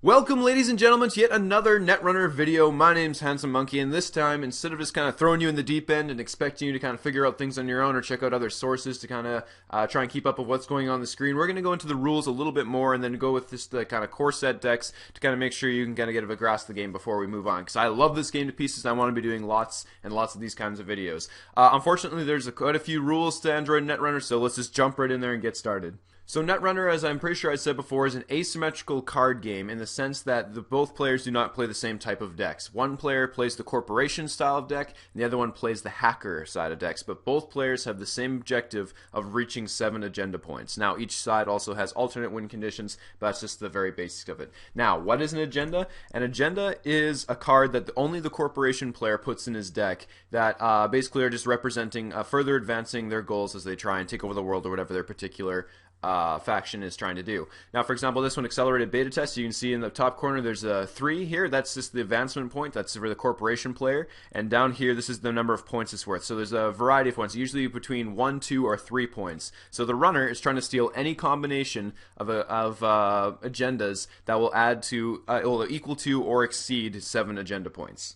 Welcome, ladies and gentlemen, to yet another Netrunner video. My name's Handsome Monkey, and this time, instead of just kind of throwing you in the deep end and expecting you to kind of figure out things on your own or check out other sources to kind of try and keep up with what's going on the screen, we're going to go into the rules a little bit more and then go with just the kind of core set decks to kind of make sure you can kind of get a grasp of the game before we move on. Because I love this game to pieces, and I want to be doing lots and lots of these kinds of videos. Unfortunately, there's quite a few rules to Android Netrunner, so let's just jump right in there and get started. So Netrunner, as I'm pretty sure I said before, is an asymmetrical card game in the sense that both players do not play the same type of decks. One player plays the corporation style of deck, and the other one plays the hacker side of decks, but both players have the same objective of reaching 7 agenda points. Now, each side also has alternate win conditions, but that's just the very basics of it. Now, what is an agenda? An agenda is a card that only the corporation player puts in his deck that basically are just representing further advancing their goals as they try and take over the world or whatever their particular faction is trying to do. Now, for example, this one, accelerated beta test, you can see in the top corner there's a 3 here. That's just the advancement point. That's for the corporation player. And down here, this is the number of points it's worth. So there's a variety of points, usually between 1, 2, or 3 points. So the runner is trying to steal any combination of agendas that will add to, will equal to or exceed 7 agenda points.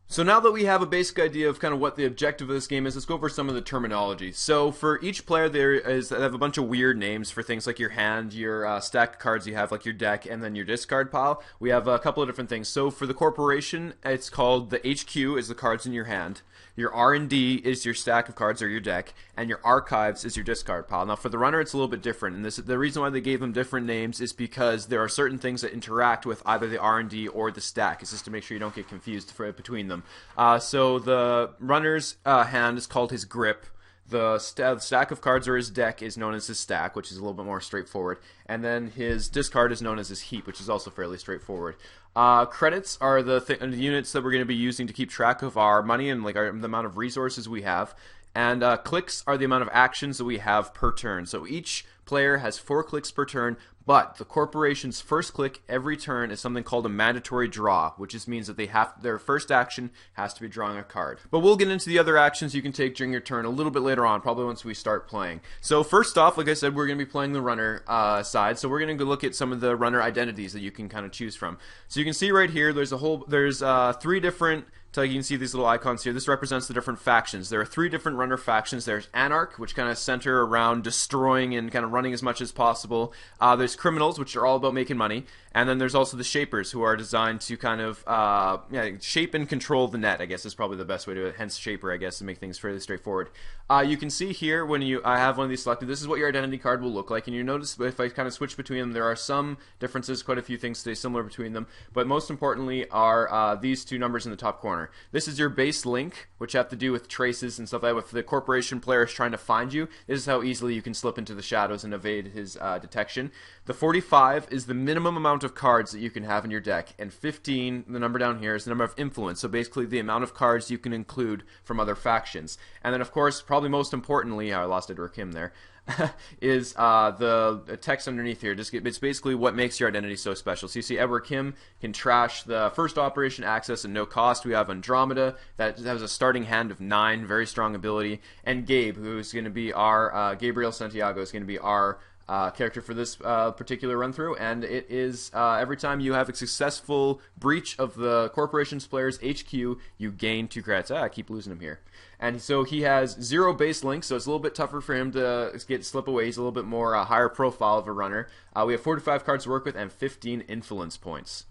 So now that we have a basic idea of kind of what the objective of this game is, let's go over some of the terminology. So for each player, they have a bunch of weird names for things like your hand, your stack of cards you have, like your deck, and then your discard pile. We have a couple of different things. So for the corporation, it's called the HQ is the cards in your hand. Your R&D is your stack of cards or your deck, and your archives is your discard pile. Now for the runner, it's a little bit different, and the reason why they gave them different names is because there are certain things that interact with either the R&D or the stack. It's just to make sure you don't get confused between them. So the runner's hand is called his grip. The stack of cards or his deck is known as his stack, which is a little bit more straightforward. And then his discard is known as his heap, which is also fairly straightforward. Credits are the units that we're going to be using to keep track of our money and like the amount of resources we have. And clicks are the amount of actions that we have per turn. So each player has 4 clicks per turn, but the corporation's first click every turn is something called a mandatory draw, which just means that their first action has to be drawing a card. But we'll get into the other actions you can take during your turn a little bit later on, probably once we start playing. So first off, like I said, we're going to be playing the runner side, so we're going to look at some of the runner identities that you can kind of choose from. So you can see right here, there's 3 different. So you can see these little icons here. This represents the different factions. There are 3 different runner factions. There's Anarch, which kind of center around destroying and kind of running as much as possible. There's Criminals, which are all about making money. And then there's also the Shapers, who are designed to kind of shape and control the net, I guess is probably the best way to do it. Hence Shaper, I guess, to make things fairly straightforward. You can see here, when I have one of these selected, this is what your identity card will look like. And you notice if I kind of switch between them, there are some differences, quite a few things stay similar between them. But most importantly are these 2 numbers in the top corner. This is your base link, which have to do with traces and stuff like that. If the corporation player is trying to find you, this is how easily you can slip into the shadows and evade his detection. The 45 is the minimum amount of cards that you can have in your deck, and 15, the number down here, is the number of influence, so basically the amount of cards you can include from other factions. And then, of course, probably most importantly, I lost Edward Kim there, is the text underneath here. It's basically what makes your identity so special. So you see Edward Kim can trash the first operation access at no cost. We have Andromeda, that has a starting hand of 9, very strong ability, and Gabe, who's going to be our, Gabriel Santiago is going to be our character for this particular run through, and it is every time you have a successful breach of the corporation's player's HQ, you gain 2 credits. I keep losing him here. And so he has 0 base links, so it's a little bit tougher for him to slip away. He's a little bit more higher profile of a runner. We have 45 cards to work with and 15 influence points.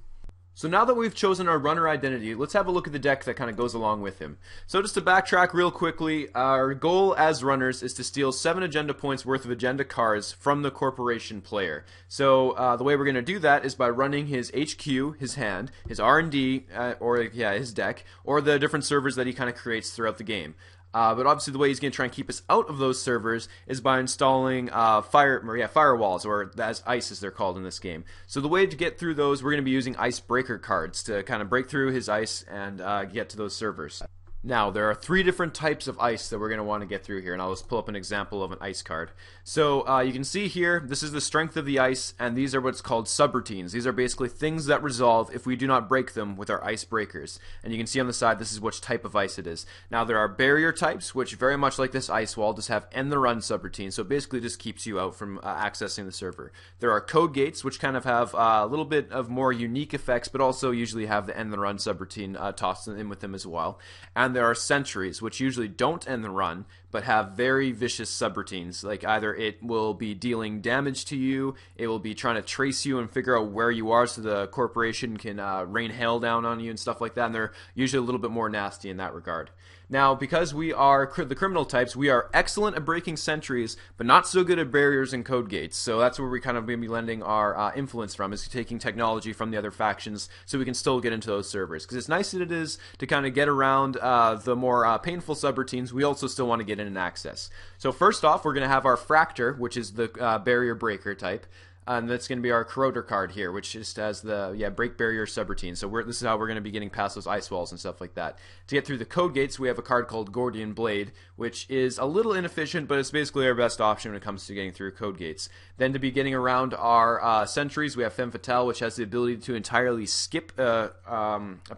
So now that we've chosen our runner identity, let's have a look at the deck that kind of goes along with him. So just to backtrack real quickly, our goal as runners is to steal 7 agenda points worth of agenda cards from the corporation player. So the way we're going to do that is by running his HQ, his hand, his R&D, his deck, or the different servers that he kind of creates throughout the game. But obviously the way he's going to try and keep us out of those servers is by installing firewalls, or as ice as they're called in this game. So the way to get through those, we're going to be using icebreaker cards to kind of break through his ice and get to those servers. Now, there are three different types of ice that we're going to want to get through here, and I'll just pull up an example of an ice card. So you can see here, this is the strength of the ice, and these are what's called subroutines. These are basically things that resolve if we do not break them with our ice breakers. And you can see on the side, this is which type of ice it is. Now, there are barrier types, which very much like this ice wall, just have end the run subroutines, so it basically just keeps you out from accessing the server. There are code gates, which kind of have a little bit of more unique effects, but also usually have the end the run subroutine tossed in with them as well. And there are sentries, which usually don't end the run, but have very vicious subroutines. Like either it will be dealing damage to you, it will be trying to trace you and figure out where you are so the corporation can rain hail down on you and stuff like that, and they're usually a little bit more nasty in that regard. Now, because we are the criminal types, we are excellent at breaking sentries, but not so good at barriers and code gates. So that's where we kind of going to be lending our influence from, is taking technology from the other factions so we can still get into those servers. Because it's nice that it is to kind of get around the more painful subroutines, we also still want to get in and access. So first off, we're going to have our Fractor, which is the barrier breaker type. And that's going to be our corroder card here, which just has the break barrier subroutine. So this is how we're going to be getting past those ice walls and stuff like that. To get through the code gates, we have a card called Gordian Blade, which is a little inefficient, but it's basically our best option when it comes to getting through code gates. Then to be getting around our sentries, we have Femme Fatale, which has the ability to entirely skip a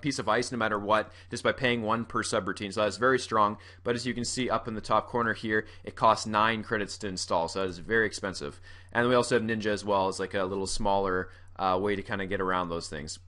piece of ice no matter what, just by paying 1 per subroutine. So that's very strong. But as you can see up in the top corner here, it costs 9 credits to install, so that is very expensive. And we also have Ninja as well as like a little smaller way to kind of get around those things.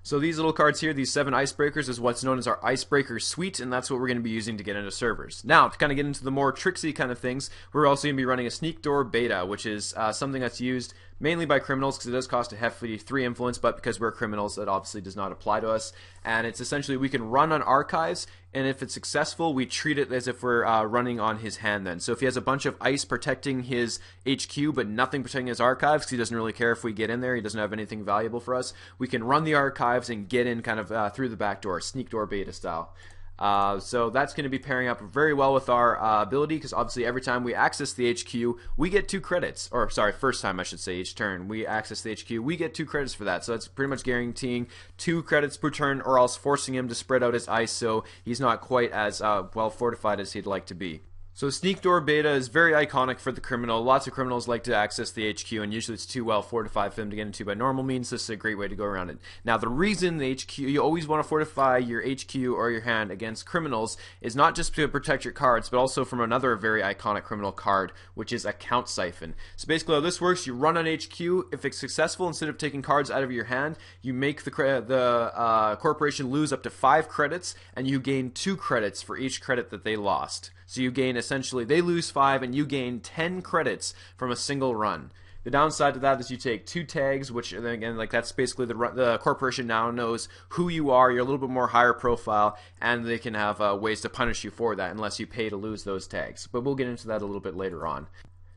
So these little cards here, these 7 icebreakers, is what's known as our icebreaker suite, and that's what we're going to be using to get into servers. Now, to kind of get into the more tricksy kind of things, we're also going to be running a sneak door beta, which is something that's used mainly by criminals because it does cost a hefty 3 influence, but because we're criminals, that obviously does not apply to us. And it's essentially we can run on archives, and if it's successful, we treat it as if we're running on his hand then. So if he has a bunch of ice protecting his HQ, but nothing protecting his archives, because he doesn't really care if we get in there, he doesn't have anything valuable for us, we can run the archives and get in kind of through the back door, sneak door beta style. So that's going to be pairing up very well with our ability, because obviously every time we access the HQ, we get 2 credits. Or sorry, first time I should say, each turn we access the HQ, we get 2 credits for that. So that's pretty much guaranteeing 2 credits per turn, or else forcing him to spread out his ice so he's not quite as well fortified as he'd like to be. So Sneak Door Beta is very iconic for the criminal. Lots of criminals like to access the HQ, and usually it's too well fortified for them to get into by normal means. This is a great way to go around it. Now, the reason the HQ, you always want to fortify your HQ or your hand against criminals is not just to protect your cards, but also from another very iconic criminal card, which is Account Siphon. So basically how this works, you run on HQ. If it's successful, instead of taking cards out of your hand, you make the corporation lose up to 5 credits, and you gain 2 credits for each credit that they lost. So you gain essentially, they lose 5 and you gain 10 credits from a single run. The downside to that is you take 2 tags, which again, like that's basically the corporation now knows who you are. You're a little bit more higher profile, and they can have ways to punish you for that unless you pay to lose those tags. But we'll get into that a little bit later on.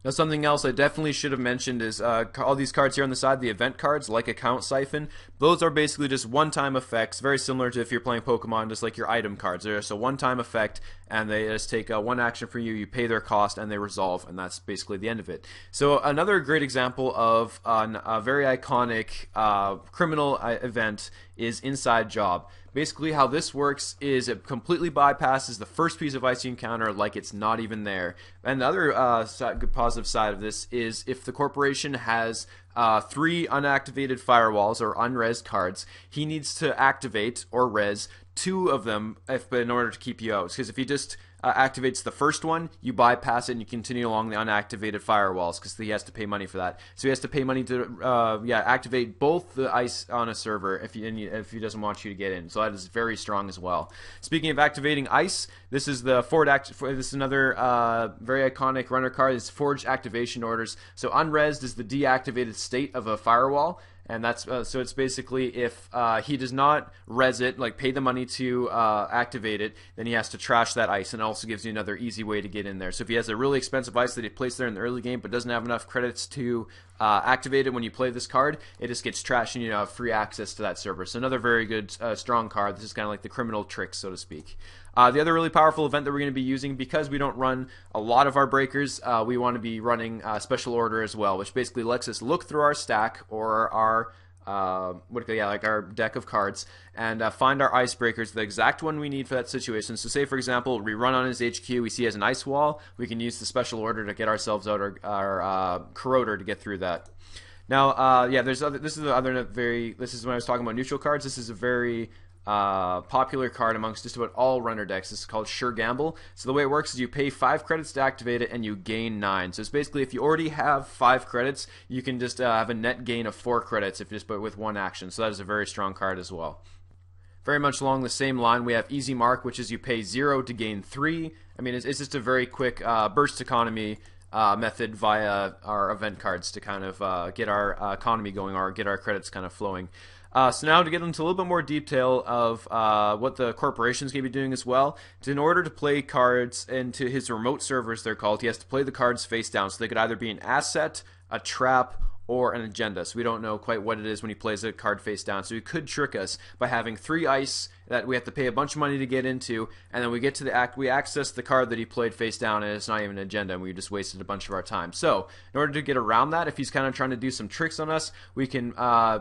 Now, something else I definitely should have mentioned is all these cards here on the side, the event cards, like Account Siphon. Those are basically just one-time effects, very similar to if you're playing Pokemon, just like your item cards. They're just a one-time effect, and they just take one action for you, you pay their cost, and they resolve, and that's basically the end of it. So another great example of a very iconic criminal event is Inside Job. Basically how this works is it completely bypasses the first piece of ice you encounter like it's not even there. And the other positive side of this is if the corporation has 3 unactivated firewalls or unres cards, he needs to activate or res 2 of them in order to keep you out. Because if he just activates the first one, you bypass it and you continue along the unactivated firewalls because he has to pay money for that. So he has to pay money to activate both the ice on a server if he doesn't want you to get in. So that is very strong as well. Speaking of activating ice, this is the this is another very iconic runner card. It's Forged Activation Orders. So unresed is the deactivated state of a firewall. And that's so it's basically if he does not res it, like pay the money to activate it, then he has to trash that ice, and it also gives you another easy way to get in there. So if he has a really expensive ice that he placed there in the early game but doesn't have enough credits to activate it when you play this card, it just gets trashed and you have free access to that server. So another very good strong card. This is kind of like the criminal trick, so to speak. The other really powerful event that we're going to be using, because we don't run a lot of our breakers, we want to be running Special Order as well, which basically lets us look through our stack or our like our deck of cards, and find our icebreakers, the exact one we need for that situation. So say, for example, we run on his HQ, we see he has an ice wall, we can use the special order to get ourselves out our corroder to get through that. Now, this is when I was talking about neutral cards. This is a very popular card amongst just about all runner decks. This is called Sure Gamble. So the way it works is you pay 5 credits to activate it and you gain 9. So it's basically, if you already have 5 credits, you can just have a net gain of 4 credits if you just put it with one action. So that is a very strong card as well. Very much along the same line, we have Easy Mark, which is you pay 0 to gain 3. I mean, it's just a very quick burst economy method via our event cards to kind of get our economy going, or get our credits kind of flowing. So now to get into a little bit more detail of what the corporation's going to be doing as well. In order to play cards into his remote servers, they're called, he has to play the cards face down. So they could either be an asset, a trap, or an agenda. So we don't know quite what it is when he plays a card face down. So he could trick us by having 3 ice that we have to pay a bunch of money to get into, and then we get to we access the card that he played face down, and it's not even an agenda, and we just wasted a bunch of our time. So in order to get around that, if he's kind of trying to do some tricks on us, we can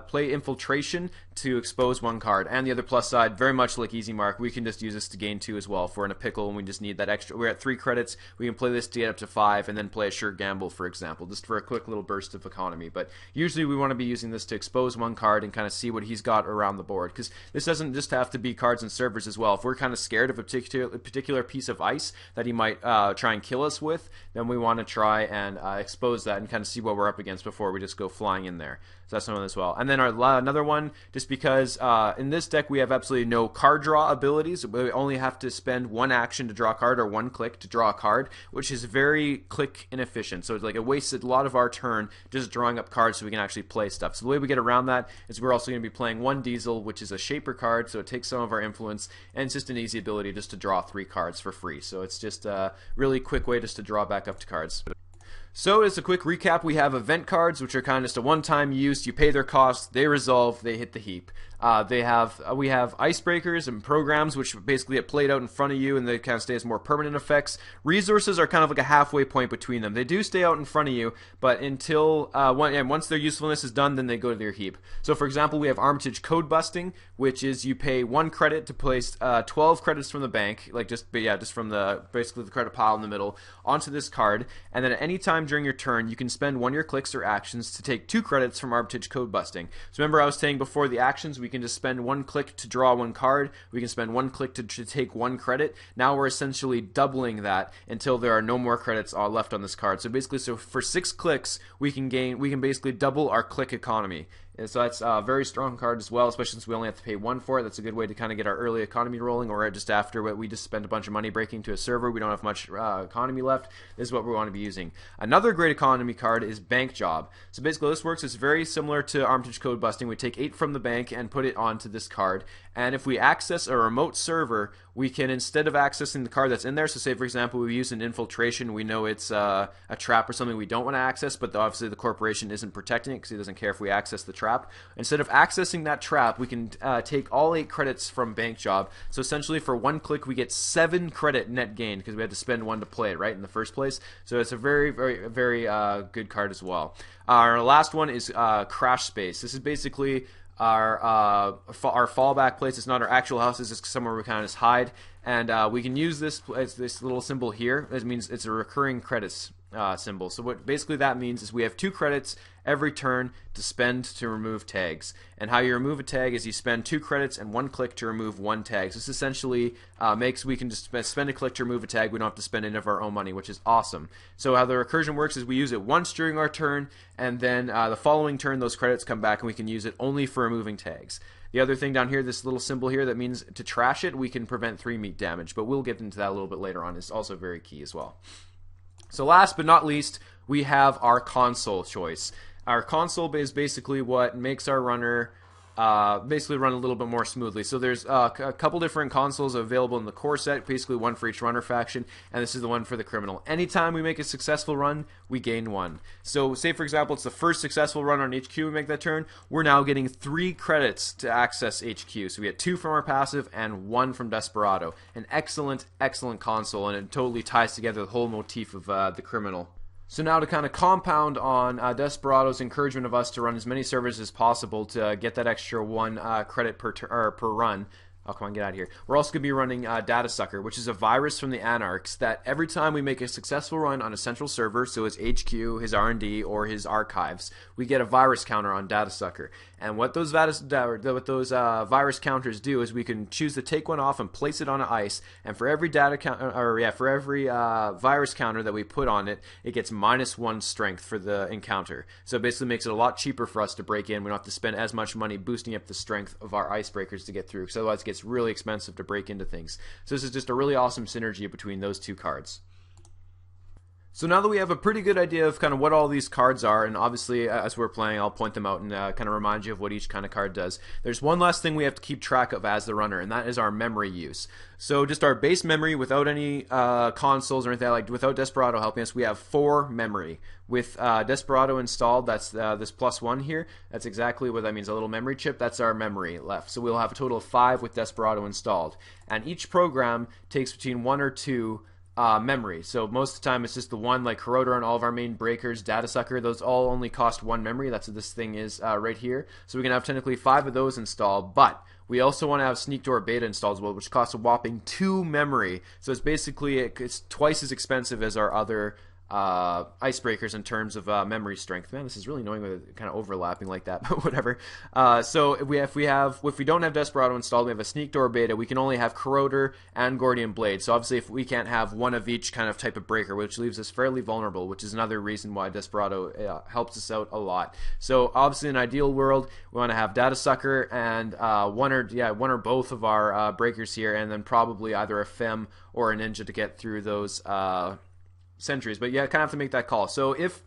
play Infiltration to expose 1 card. And the other plus side, very much like Easy Mark, we can just use this to gain 2 as well. If we're in a pickle and we just need that extra, we're at 3 credits, we can play this to get up to 5, and then play a Sure Gamble, for example, just for a quick little burst of economy. But usually we want to be using this to expose 1 card and kind of see what he's got around the board, because this doesn't just have to be cards and servers as well. If we're kind of scared of a particular piece of ice that he might try and kill us with, then we want to try and expose that and kind of see what we're up against before we just go flying in there. So that's one as well. And then another one, just because in this deck we have absolutely no card draw abilities. We only have to spend 1 action to draw a card, or 1 click to draw a card, which is very click inefficient. So it's like it wasted a lot of our turn just drawing up cards so we can actually play stuff. So the way we get around that is we're also going to be playing 1 Diesel, which is a Shaper card, so it takes some of our influence, and it's just an easy ability just to draw 3 cards for free. So it's just a really quick way just to draw back up to cards. So as a quick recap, we have event cards, which are kind of just a one-time use. You pay their cost, they resolve, they hit the heap. We have icebreakers and programs, which basically get played out in front of you, and they kind of stay as more permanent effects. Resources are kind of like a halfway point between them. They do stay out in front of you, but until once their usefulness is done, then they go to their heap. So for example, we have Armitage Code Busting, which is you pay 1 credit to place 12 credits from the bank, just from basically the credit pile in the middle, onto this card, and then at any time during your turn, you can spend 1 of your clicks or actions to take 2 credits from Armitage Code Busting. So remember I was saying before, the actions, we can just spend 1 click to draw 1 card, we can spend 1 click to take 1 credit. Now we're essentially doubling that until there are no more credits left on this card. So basically, for 6 clicks, we can basically double our click economy. And so that's a very strong card as well, especially since we only have to pay 1 for it. That's a good way to kind of get our early economy rolling, or just after we just spend a bunch of money breaking to a server, we don't have much economy left. This is what we want to be using. Another great economy card is Bank Job. So basically this works, it's very similar to Armitage Code Busting. We take 8 from the bank and put it onto this card, and if we access a remote server, we can, instead of accessing the card that's in there, so say for example we use an Infiltration, we know it's a trap or something we don't want to access, but obviously the corporation isn't protecting it because he doesn't care if we access the trap. Instead of accessing that trap, we can take all 8 credits from Bank Job. So essentially for 1 click we get 7 credit net gain, because we had to spend 1 to play it, right, in the first place. So it's a very, very, very good card as well. Our last one is Crash Space. This is basically our fallback place. It's not our actual house, it's just somewhere we kind of just hide, and we can use this little symbol here. It means it's a recurring credits symbol. So what basically that means is we have 2 credits every turn to spend to remove tags. And how you remove a tag is you spend 2 credits and 1 click to remove 1 tag. So this essentially we can just spend a click to remove a tag. We don't have to spend any of our own money, which is awesome. So how the recursion works is we use it once during our turn, and then the following turn those credits come back and we can use it only for removing tags. The other thing down here, this little symbol here, that means to trash it, we can prevent 3 meat damage, but we'll get into that a little bit later on. It's also very key as well. So last but not least, we have our console choice. Our console is basically what makes our runner basically run a little bit more smoothly. So there's a couple different consoles available in the core set, basically 1 for each runner faction, and this is the one for the criminal. Anytime we make a successful run, we gain 1. So say for example it's the first successful run on HQ we make that turn, we're now getting 3 credits to access HQ. So we get 2 from our passive and 1 from Desperado. An excellent, excellent console, and it totally ties together the whole motif of the criminal. So now to kind of compound on Desperado's encouragement of us to run as many servers as possible to get that extra 1 credit per run. Oh, come on, get out of here. We're also going to be running Data Sucker, which is a virus from the Anarchs that every time we make a successful run on a central server, so his HQ, his R&D, or his archives, we get a virus counter on Data Sucker. And what those virus counters do is we can choose to take one off and place it on ice, and for every virus counter that we put on it, it gets -1 strength for the encounter. So it basically makes it a lot cheaper for us to break in. We don't have to spend as much money boosting up the strength of our icebreakers to get through, because otherwise it gets really expensive to break into things. So this is just a really awesome synergy between those two cards. So now that we have a pretty good idea of kind of what all these cards are, and obviously as we're playing I'll point them out and kind of remind you of what each kind of card does, there's one last thing we have to keep track of as the runner, and that is our memory use. So just our base memory without any consoles or anything, like without Desperado helping us, we have 4 memory. With Desperado installed, that's this +1 here, that's exactly what that means, a little memory chip, that's our memory left. So we'll have a total of 5 with Desperado installed. And each program takes between 1 or 2 memory. So most of the time it's just the one, like Corroder on all of our main breakers, Data Sucker, those all only cost 1 memory. That's what this thing is right here. So we can have technically 5 of those installed, but we also want to have Sneak Door Beta installed as well, which costs a whopping 2 memory. So it's basically, it's twice as expensive as our other icebreakers in terms of memory strength. Man, this is really annoying with it kind of overlapping like that, but whatever. So if we don't have Desperado installed, we have a Sneak Door Beta. We can only have Corroder and Gordian Blade. So obviously, if we can't have one of each kind of type of breaker, which leaves us fairly vulnerable, which is another reason why Desperado helps us out a lot. So obviously, in an ideal world, we want to have Data Sucker and one or both of our breakers here, and then probably either a Fem or a Ninja to get through those sentries. But yeah, kind of have to make that call. So if,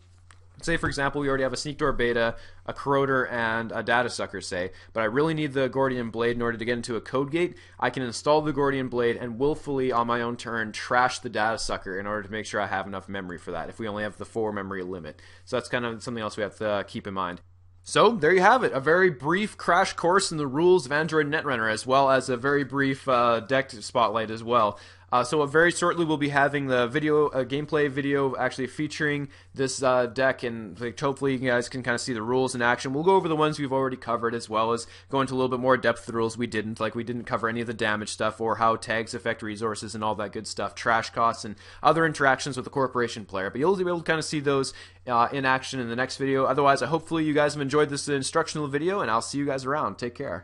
say for example, we already have a Sneak Door Beta, a Corroder, and a Data Sucker, say, but I really need the Gordian Blade in order to get into a code gate, I can install the Gordian Blade and willfully on my own turn trash the Data Sucker in order to make sure I have enough memory for that if we only have the 4 memory limit. So that's kind of something else we have to keep in mind. So there you have it, a very brief crash course in the rules of Android Netrunner, as well as a very brief deck spotlight as well. So very shortly we'll be having the video, gameplay video actually featuring this deck, and like, hopefully you guys can kind of see the rules in action. We'll go over the ones we've already covered, as well as go into a little bit more depth of the rules we didn't. Like we didn't cover any of the damage stuff, or how tags affect resources and all that good stuff, trash costs, and other interactions with the corporation player. But you'll be able to kind of see those in action in the next video. Otherwise, hopefully you guys have enjoyed this instructional video, and I'll see you guys around. Take care.